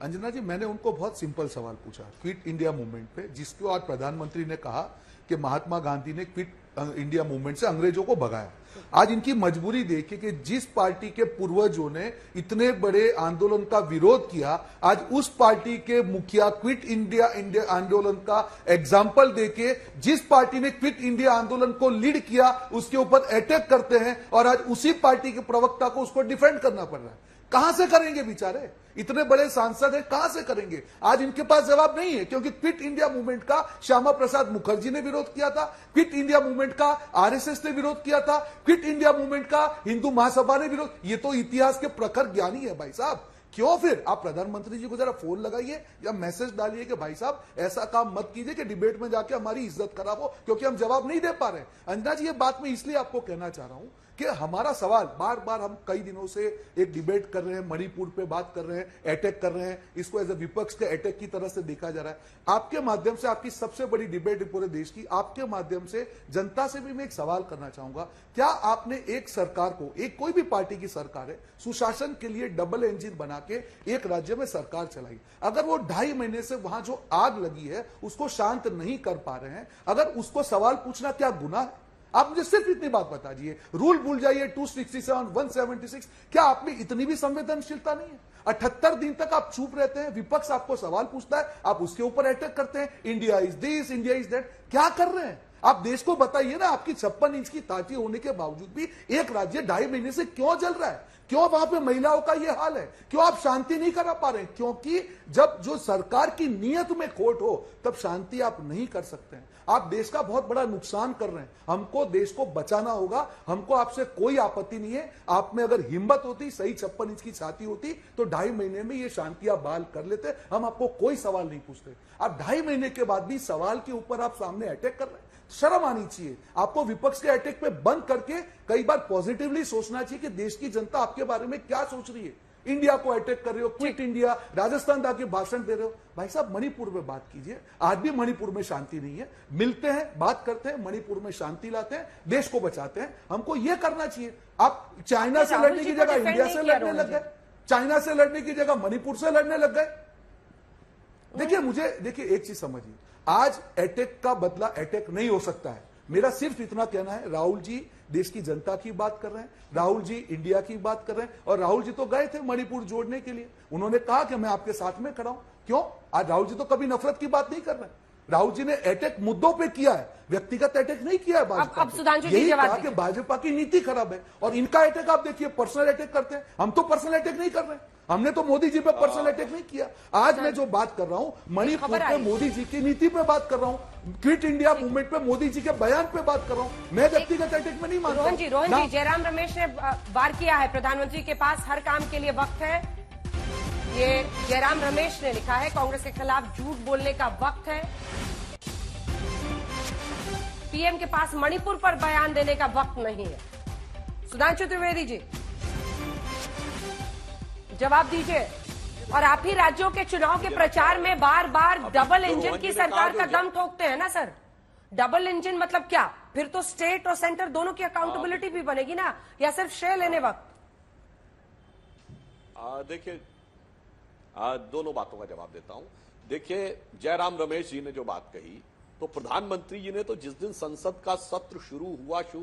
अंजना जी, मैंने उनको बहुत सिंपल सवाल पूछा क्विट इंडिया मूवमेंट पे, जिसको आज प्रधानमंत्री ने कहा कि महात्मा गांधी ने क्विट इंडिया मूवमेंट से अंग्रेजों को भगाया। आज इनकी मजबूरी देखिए कि जिस पार्टी के पूर्वजों ने इतने बड़े आंदोलन का विरोध किया, आज उस पार्टी के मुखिया क्विट इंडिया आंदोलन का एग्जाम्पल देके जिस पार्टी ने क्विट इंडिया आंदोलन को लीड किया उसके ऊपर अटैक करते हैं, और आज उसी पार्टी के प्रवक्ता को उसको डिफेंड करना पड़ रहा है। कहां से करेंगे बेचारे, इतने बड़े सांसद हैं, कहां से करेंगे? आज इनके पास जवाब नहीं है, क्योंकि क्विट इंडिया मूवमेंट का श्यामा प्रसाद मुखर्जी ने विरोध किया था, क्विट इंडिया मूवमेंट का आरएसएस ने विरोध किया था, क्विट इंडिया मूवमेंट का हिंदू महासभा ने विरोध। ये तो इतिहास के प्रखर ज्ञानी है भाई साहब। क्यों फिर आप प्रधानमंत्री जी को जरा फोन लगाइए या मैसेज डालिए कि भाई साहब ऐसा काम मत कीजिए कि डिबेट में जाके हमारी इज्जत खराब हो, क्योंकि हम जवाब नहीं दे पा रहे। अंजना जी, ये बात मैं इसलिए आपको कहना चाह रहा हूं कि हमारा सवाल बार बार, हम कई दिनों से एक डिबेट कर रहे हैं, मणिपुर पे बात कर रहे हैं, अटैक कर रहे हैं, इसको एज ए विपक्ष के अटैक की तरह से देखा जा रहा है। आपके माध्यम से, आपकी सबसे बड़ी डिबेट पूरे देश की, आपके माध्यम से जनता से भी मैं एक सवाल करना चाहूंगा। क्या आपने एक सरकार को, एक कोई भी पार्टी की सरकार है, सुशासन के लिए डबल इंजन बना के एक राज्य में सरकार चलाई, अगर वो 2.5 महीने से वहां जो आग लगी है उसको शांत नहीं कर पा रहे हैं, अगर उसको सवाल पूछना क्या गुनाह है? आप मुझे सिर्फ इतनी बात बता दीजिए, रूल भूल जाइए, 267, 176, क्या आप में इतनी भी संवेदनशीलता नहीं है? 78 दिन तक आप चुप रहते हैं, विपक्ष आपको सवाल पूछता है, आप उसके ऊपर अटैक करते हैं, India is this, India is that. क्या कर रहे हैं आप? देश को बताइए ना, आपकी 56 इंच की ताकत होने के बावजूद भी एक राज्य 2.5 महीने से क्यों जल रहा है? क्यों वहां पे महिलाओं का यह हाल है? क्यों आप शांति नहीं करा पा रहे? क्योंकि जब जो सरकार की नीयत में खोट हो तब शांति आप नहीं कर सकते हैं। आप देश का बहुत बड़ा नुकसान कर रहे हैं। हमको देश को बचाना होगा, हमको आपसे कोई आपत्ति नहीं है। आप में अगर हिम्मत होती, सही 56 इंच की छाती होती, तो 2.5 महीने में ये शांति आप बहाल कर लेते। हम आपको कोई सवाल नहीं पूछते। आप 2.5 महीने के बाद भी सवाल के ऊपर आप सामने अटैक कर रहे हैं। शर्म आनी चाहिए आपको। विपक्ष के अटैक पे बंद करके कई बार पॉजिटिवली सोचना चाहिए कि देश की जनता आपके बारे में क्या सोच रही है। इंडिया को अटैक कर रहे हो, क्विट इंडिया, राजस्थान जाके भाषण दे रहे हो। भाई साहब, मणिपुर में बात कीजिए। आज भी मणिपुर में शांति नहीं है। मिलते हैं, बात करते हैं, मणिपुर में शांति लाते हैं, देश को बचाते हैं। हमको यह करना चाहिए। आप चाइना से लड़ने की जगह इंडिया से लड़ने लग गए, चाइना से लड़ने की जगह मणिपुर से लड़ने लग गए। देखिए एक चीज समझिए, आज अटैक का बदला अटैक नहीं हो सकता है। मेरा सिर्फ इतना कहना है, राहुल जी देश की जनता की बात कर रहे हैं, राहुल जी इंडिया की बात कर रहे हैं, और राहुल जी तो गए थे मणिपुर जोड़ने के लिए। उन्होंने कहा कि मैं आपके साथ में खड़ा हूं। क्यों? आज राहुल जी तो कभी नफरत की बात नहीं कर रहे। राहुल जी ने अटैक मुद्दों पे किया है, व्यक्तिगत अटैक नहीं किया है भाजपा पे। यही कहा कि भाजपा की नीति खराब है, और इनका अटैक आप देखिए, पर्सनल अटैक करते हैं। हम तो पर्सनल अटैक नहीं कर रहे हैं, हमने तो मोदी जी पे पर्सनल अटैक नहीं किया। आज मैं जो बात कर रहा हूं, मणिपुर पे मोदी जी की नीति पे बात कर रहा हूं, क्विट इंडिया मूवमेंट पे मोदी जी के बयान पे बात कर रहा हूं। मैं व्यक्तिगत अटैक में नहीं मानता। रोहन जी, जयराम रमेश ने वार किया है, प्रधानमंत्री के पास हर काम के लिए वक्त है। ये जयराम रमेश ने लिखा है, कांग्रेस के खिलाफ झूठ बोलने का वक्त है। पीएम के पास मणिपुर पर बयान देने का वक्त नहीं है। सुधांशु त्रिवेदी जी, जवाब दीजिए। और आप ही राज्यों के चुनाव के प्रचार में बार बार डबल इंजन की सरकार का दम ठोकते हैं ना सर। डबल इंजन मतलब क्या? फिर तो स्टेट और सेंटर दोनों की अकाउंटेबिलिटी भी बनेगी ना, या सिर्फ श्रेय लेने वक्त? देखिए, दोनों बातों का जवाब देता हूं। देखिए, जयराम रमेश जी ने जो बात कही, तो प्रधानमंत्री जी ने तो जिस दिन संसद का सत्र शुरू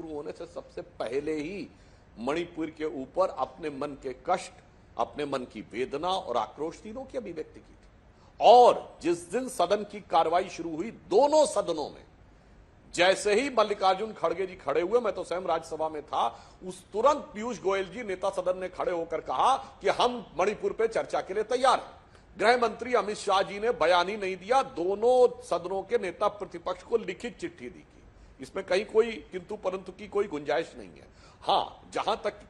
होने से सबसे पहले ही मणिपुर के ऊपर अपने मन के कष्ट, अपने मन की वेदना और आक्रोश तीनों की अभिव्यक्ति की थी। और जिस दिन सदन की कार्रवाई शुरू हुई, दोनों सदनों में जैसे ही मल्लिकार्जुन खड़गे जी खड़े हुए, मैं तो स्वयं राज्यसभा में था, उस तुरंत पीयूष गोयल जी नेता सदन ने खड़े होकर कहा कि हम मणिपुर पे चर्चा के लिए तैयार हैं। गृह मंत्री अमित शाह जी ने बयान ही नहीं दिया, दोनों सदनों के नेता प्रतिपक्ष को लिखित चिट्ठी दी की। इसमें कहीं कोई किंतु परंतु की कोई गुंजाइश नहीं है। हां, जहां तक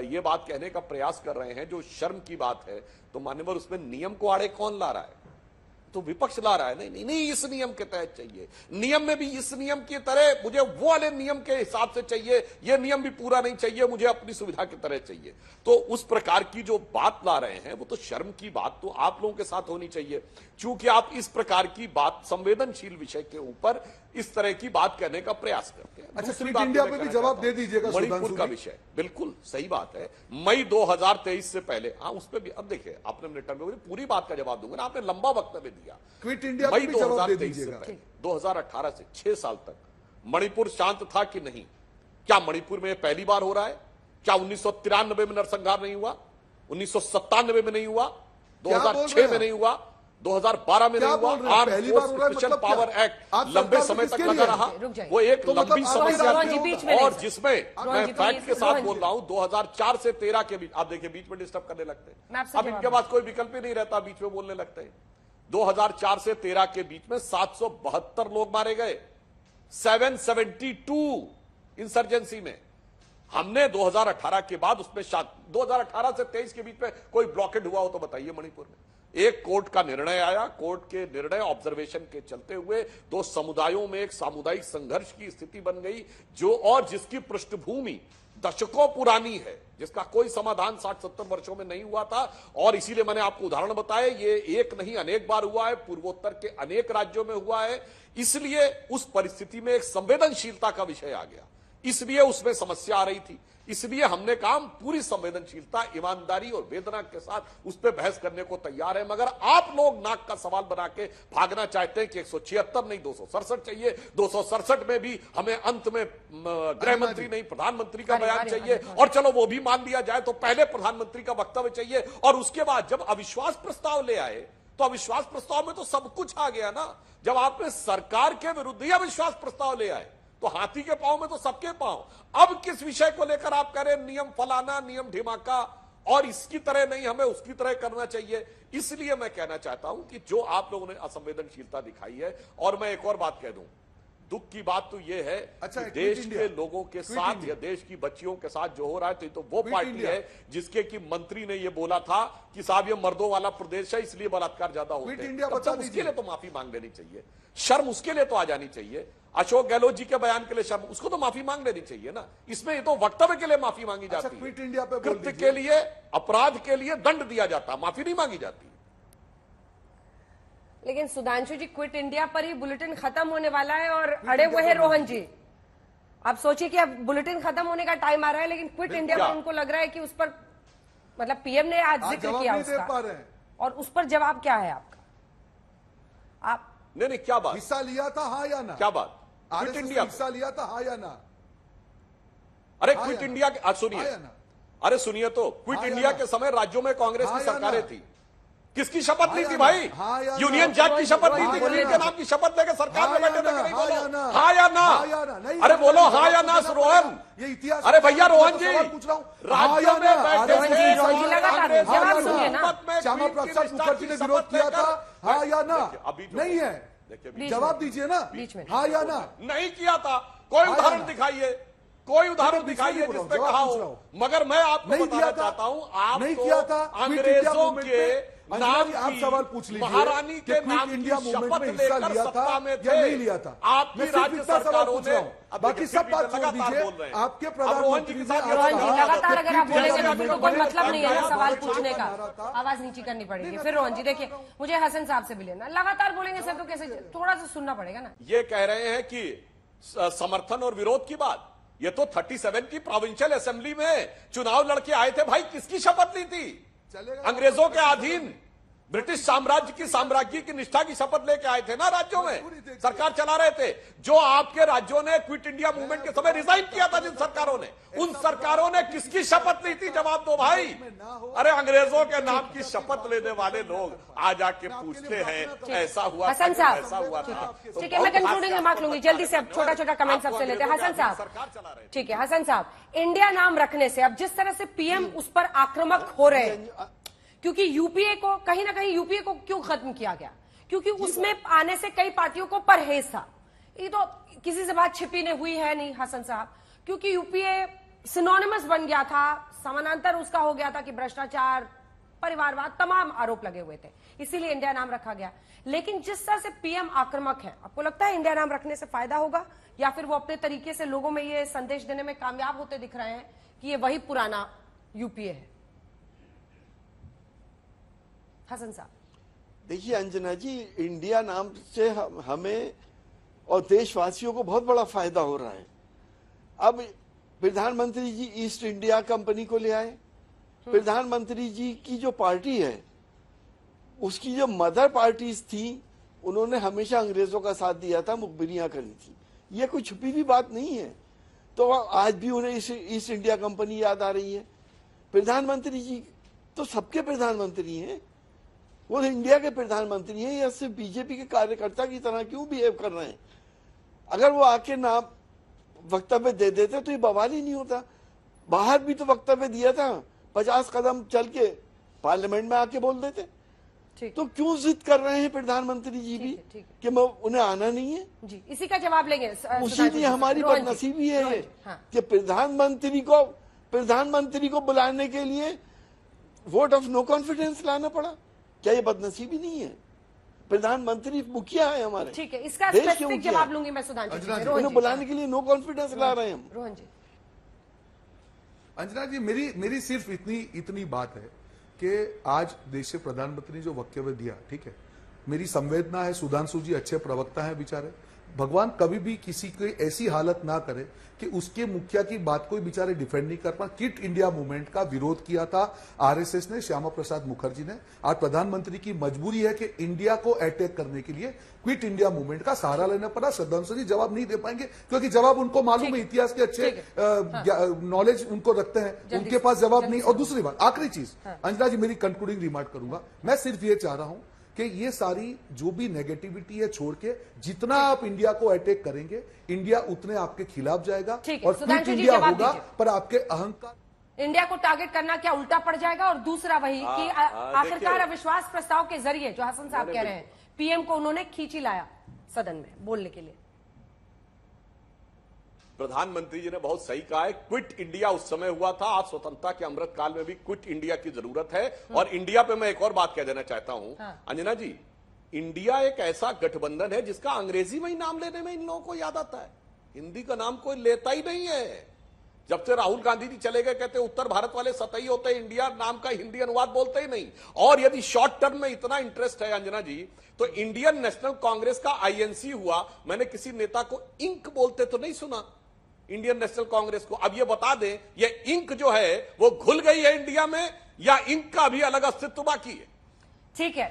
ये बात कहने का प्रयास कर रहे हैं, जो शर्म की बात है, तो मान्यवर उसमें नियम को आड़े कौन ला रहा है? तो विपक्ष ला रहा है नहीं नहीं, इस नियम के तहत चाहिए, नियम में भी इस नियम की तरह मुझे वो वाले नियम के हिसाब से चाहिए, ये नियम भी पूरा नहीं चाहिए, मुझे अपनी सुविधा की तरह चाहिए। तो उस प्रकार की जो बात ला रहे हैं वो तो शर्म की बात तो आप लोगों के साथ होनी चाहिए, क्योंकि आप इस प्रकार की बात संवेदनशील विषय के ऊपर इस तरह की बात कहने का प्रयास करते हैं। अच्छा, दूसरी क्विट बात इंडिया मैं पे भी कहना जवाब चाहता हूं, दे दीजिएगा मणिपुर सुधांशु का जी। विषय बिल्कुल सही बात है। मई 2023 से पहले, हाँ उस पर भी अब देखिए आपने मिनट में पूरी बात का जवाब दूंगा ना, आपने लंबा वक्तव्य दिया। क्विट इंडिया पे मई भी जवाब दे 2023 से दीजिएगा। पहले 2018 से 6 साल तक मणिपुर शांत था कि नहीं? क्या मणिपुर में पहली बार हो रहा है? क्या 1993 में नरसंहार नहीं हुआ? 1997 में नहीं हुआ? 2006 में नहीं हुआ? 2012 में नहीं हुआ? पहली बार हो रहा है स्पेशल मतलब पावर क्या? एक्ट आप लंबे सरकार समय किसके तक लिए लगा है? रहा, रुक जाइए। वो एक तो मतलब लंबी आप समस्या रोहन जी थी। बीच में नहीं और सर। जिसमें रोहन मैं जी फैक्ट प्लीज, के साथ रोहन बोल जी। रहा हूं, 2004 से 13 के बीच, आप देखिए बीच में डिस्टर्ब करने लगते मैं हैं, आपसे अब जवाब इनके पास कोई विकल्प ही नहीं रहता, बीच में बोलने लगते हैं। 2004 से 13 के बीच में 772 लोग मारे गए, 772 इंसर्जेंसी में। हमने 2018 के बाद उसमें 2018 से 23 के बीच में कोई ब्लॉकेड हुआ हो तो बताइए मणिपुर में? एक कोर्ट का निर्णय आया, कोर्ट के निर्णय ऑब्जर्वेशन के चलते हुए दो समुदायों में एक सामुदायिक संघर्ष की स्थिति बन गई, जो और जिसकी पृष्ठभूमि दशकों पुरानी है, जिसका कोई समाधान 60-70 वर्षों में नहीं हुआ था। और इसीलिए मैंने आपको उदाहरण बताया, ये एक नहीं अनेक बार हुआ है, पूर्वोत्तर के अनेक राज्यों में हुआ है। इसलिए उस परिस्थिति में एक संवेदनशीलता का विषय आ गया, इसलिए उसमें समस्या आ रही थी। इसलिए हमने कहा पूरी संवेदनशीलता, ईमानदारी और वेदना के साथ उस पर बहस करने को तैयार है, मगर आप लोग नाक का सवाल बना के भागना चाहते हैं कि 176 नहीं 267 चाहिए, 267 में भी हमें अंत में गृह मंत्री नहीं प्रधानमंत्री का बयान चाहिए, और चलो वो भी मान लिया जाए तो पहले प्रधानमंत्री का वक्तव्य चाहिए। और उसके बाद जब अविश्वास प्रस्ताव ले आए तो अविश्वास प्रस्ताव में तो सब कुछ आ गया ना। जब आपने सरकार के विरुद्ध ही अविश्वास प्रस्ताव ले आए तो हाथी के पांव में तो सबके पांव। अब किस विषय को लेकर आप कह रहे हैं नियम फलाना, नियम ढिमाका, और इसकी तरह नहीं हमें उसकी तरह करना चाहिए? इसलिए मैं कहना चाहता हूं कि जो आप लोगों ने असंवेदनशीलता दिखाई है, और मैं एक और बात कह दूं, दुख की बात तो यह है अच्छा, कि देश के लोगों के साथ इंडिया। या देश की बच्चियों के साथ जो हो रहा है, तो वो पार्टी इंडिया। है जिसके की मंत्री ने ये बोला था कि साहब ये मर्दों वाला प्रदेश है इसलिए बलात्कार ज्यादा होते क्विट हैं। इंडिया कम से बता कम उसके दीजिए। लिए तो माफी मांग लेनी चाहिए, शर्म उसके लिए तो आ जानी चाहिए। अशोक गहलोत जी के बयान के लिए शर्म, उसको तो माफी मांग लेनी चाहिए ना। इसमें ये तो वक्तव्य के लिए माफी मांगी अच्छा, जाती है, क्विट इंडिया पे बोल कृत्य दीजिए। के लिए, अपराध के लिए दंड दिया जाता, माफी नहीं मांगी जाती। लेकिन सुधांशु जी, क्विट इंडिया पर ही बुलेटिन खत्म होने वाला है और अड़े हुए हैं रोहन जी। आप सोचिए कि अब बुलेटिन खत्म होने का टाइम आ रहा है, लेकिन क्विट इंडिया क्या? पर उनको लग रहा है कि उस पर, मतलब पीएम ने आज जिक्र जवाब किया नहीं दे पा उसका, रहे हैं। और उस पर जवाब क्या है आपका? आप नहीं क्या बात, हिस्सा लिया था हाँ या ना? क्या बात? क्विट आरएसएस इंडिया ने हिस्सा लिया था हाँ या ना? अरे हाँ क्विट या इंडिया ना? के सुनिए, हाँ या ना? अरे सुनिए तो, क्विट हाँ या इंडिया ना? के समय राज्यों में कांग्रेस हाँ की या सरकारें ना? थी, किसकी शपथ हाँ ली या थी ना? भाई? हाँ या ना? यूनियन जैक की शपथ ली हाँ थी, या गरीब ना? के नाम की शपथ लेकर सरकार में बैठे थे कि नहीं? हाँ या बोलो ना? हाँ या ना? हाँ या ना? नहीं, अरे बोलो हाँ या ना देना रोहन। पड़ेगा। ये इतिहास, अरे भैया रोहन जी, सवाल पूछ रहा हूँ। राज्यों में बैठे रोहन जी, रोहन जी लगातार कांग्रेस जवाब की सुनिए ना। हुकूमत में श्यामा क्वीन की प्रसाद निष्ठा मुखर्जी की ने शपथ विरोध किया था लेकर- हाँ या ना? देखिए, अभी जो- नहीं है, देखिए, जवाब दीजिए ना, बीच में। हाँ या ना? नहीं किया था। कोई हाँ या उदाहरण ना? दिखाइए, कोई उदाहरण तो बीच में दिखाइए नहीं बोल रहा हूं, जिसपे जवाब कहा पूछ रहा हो। हूं। मगर मैं आपको नहीं बताना किया था, चाहता हूं, आप नहीं तो किया था। क्विट इंडिया अंग्रेजों मूवमेंट के में नाम अंजना जी, आप की, सवाल पूछ लीजिए महारानी कि के क्विट नाम की इंडिया मूवमेंट शपथ में हिस्सा लेकर लिया था सत्ता में या थे। नहीं लिया था? आपकी मैं सिर्फ राज्य इतना सवाल सरकारों पूछ ने, रहा हूं, अब बाकी देखिए, सब बात छोड़ लगातार दीजिए। बोल रहे हैं। आपके अब रोहन जी प्रधानमंत्री के ने साथ आज रोहन जी, कहा लगातार कि अगर आप क्विट इंडिया बोलेंगे तो फिर तो कोई मूवमेंट मतलब नहीं है ना में सवाल कांग्रेस पूछने का। बना रहा था। आवाज नीची करनी पड़ेगी। फिर रोहन जी देखिए, मुझे हसन साहब से भी लेना, लगातार बोलेंगे सर तो कैसे, थोड़ा सा सुनना पड़ेगा ना। ये कह रहे हैं कि समर्थन और विरोध की बात, ये तो 37 की प्रोविंशियल असेंबली में चुनाव लड़के आए थे भाई, किसकी शपथ ली थी? अंग्रेजों के अधीन ब्रिटिश साम्राज्य की साम्राज्य की निष्ठा की शपथ लेके आए थे ना राज्यों में, सरकार चला रहे थे। जो आपके राज्यों ने क्विट इंडिया मूवमेंट के समय रिजाइन किया था, जिन सरकारों ने, उन सरकारों ने किसकी शपथ ली थी? जवाब दो भाई। अरे अंग्रेजों के नाम की शपथ लेने वाले लोग आज आके पूछते हैं ऐसा हुआ था, हसन साहब, ऐसा हुआ था। तो ठीक है, मैं कंक्लूडिंग रिमार्क लूंगी जल्दी से। अब छोटा छोटा कमेंट सबसे लेते हैं। हसन साहब, सरकार चला रहे थे। ठीक है हसन साहब, इंडिया नाम रखने से अब जिस तरह से पीएम उस पर आक्रामक हो रहे हैं, क्योंकि यूपीए को कहीं ना कहीं, यूपीए को क्यों खत्म किया गया? क्योंकि उसमें आने से कई पार्टियों को परहेज था। ये तो किसी से बात छिपी नहीं हुई है नहीं हसन साहब, क्योंकि यूपीए सिनोनिमस बन गया था, समानांतर उसका हो गया था कि भ्रष्टाचार, परिवारवाद, तमाम आरोप लगे हुए थे, इसीलिए इंडिया नाम रखा गया। लेकिन जिस तरह से पीएम आक्रामक है, आपको लगता है इंडिया नाम रखने से फायदा होगा, या फिर वो अपने तरीके से लोगों में ये संदेश देने में कामयाब होते दिख रहे हैं कि ये वही पुराना यूपीए है? हसन साहब, देखिए अंजना जी, इंडिया नाम से हमें और देशवासियों को बहुत बड़ा फायदा हो रहा है। अब प्रधानमंत्री जी ईस्ट इंडिया कंपनी को ले आए। प्रधानमंत्री जी की जो पार्टी है, उसकी जो मदर पार्टीज थी, उन्होंने हमेशा अंग्रेजों का साथ दिया था, मुखबिरियां करी थी। ये कोई छुपी हुई बात नहीं है। तो आज भी उन्हें ईस्ट इंडिया कंपनी याद आ रही है। प्रधानमंत्री जी तो सबके प्रधानमंत्री हैं, वो इंडिया के प्रधानमंत्री हैं, या सिर्फ बीजेपी के कार्यकर्ता की तरह क्यों बिहेव कर रहे हैं? अगर वो आके ना वक्तव्य दे देते तो ये बवाल ही नहीं होता। बाहर भी तो वक्तव्य दिया था, 50 कदम चल के पार्लियामेंट में आके बोल देते। तो क्यों जिद कर रहे हैं प्रधानमंत्री जी भी कि उन्हें आना नहीं है? जी, इसी का जवाब लेंगे। उसी लिए हमारी बदनसीबी है कि प्रधानमंत्री को बुलाने के लिए वोट ऑफ नो कॉन्फिडेंस लाना पड़ा। क्या ये बदनसीबी नहीं है? प्रधानमंत्री मुखिया है हमारे। ठीक है, इसका स्पेसिफिक जवाब लूंगी मैं सुधांशु जी से। उन्हें बुलाने के लिए नो कॉन्फिडेंस ला रहे हैं हम। रोहन जी। अंजना जी, मेरी सिर्फ इतनी बात है कि आज देश के प्रधानमंत्री ने जो वक्तव्य दिया, ठीक है, मेरी संवेदना है, सुधांशु जी अच्छे प्रवक्ता हैं बेचारे, भगवान कभी भी किसी की ऐसी हालत ना करे कि उसके मुखिया की बात कोई बेचारे डिफेंड नहीं कर पा। क्विट इंडिया मूवमेंट का विरोध किया था आरएसएस ने, श्यामा प्रसाद मुखर्जी ने। आज प्रधानमंत्री की मजबूरी है कि इंडिया को अटैक करने के लिए क्विट इंडिया मूवमेंट का सहारा लेना पड़ा। श्रद्धांशु जी जवाब नहीं दे पाएंगे क्योंकि जवाब उनको मालूम है, इतिहास के अच्छे नॉलेज उनको रखते हैं, उनके पास जवाब नहीं। और दूसरी बात, आखिरी चीज अंजना जी, मेरी कंक्लूडिंग रिमार्क करूंगा, मैं सिर्फ ये चाह रहा हूं कि ये सारी जो भी नेगेटिविटी है छोड़ के जितना आप इंडिया को अटैक करेंगे, इंडिया उतने आपके खिलाफ जाएगा और क्विट इंडिया होगा, पर आपके अहंकार। इंडिया को टारगेट करना क्या उल्टा पड़ जाएगा? और दूसरा वही कि आखिरकार अविश्वास प्रस्ताव के जरिए जो हसन साहब कह रहे हैं, पीएम को उन्होंने खींच ही लाया सदन में बोलने के लिए। प्रधानमंत्री जी ने बहुत सही कहा है, क्विट इंडिया उस समय हुआ था, आज स्वतंत्रता के अमृत काल में भी क्विट इंडिया की जरूरत है। और इंडिया पे मैं एक और बात कह देना चाहता हूं, अंजना जी, इंडिया एक ऐसा गठबंधन है जिसका अंग्रेजी में ही नाम लेने में इन लोगों को याद आता है, हिंदी का नाम कोई लेता ही नहीं है। जब से राहुल गांधी जी चले गए, कहते उत्तर भारत वाले सतही होते हैं, इंडिया नाम का हिंदी अनुवाद बोलते ही नहीं। और यदि शॉर्ट टर्म में इतना इंटरेस्ट है अंजना जी, तो इंडियन नेशनल कांग्रेस का आईएनसी हुआ, मैंने किसी नेता को इंक बोलते तो नहीं सुना इंडियन नेशनल कांग्रेस को। अब ये बता दें, ये इंक जो है वो घुल गई है इंडिया में, या इंक का भी अलग अस्तित्व बाकी है? ठीक है।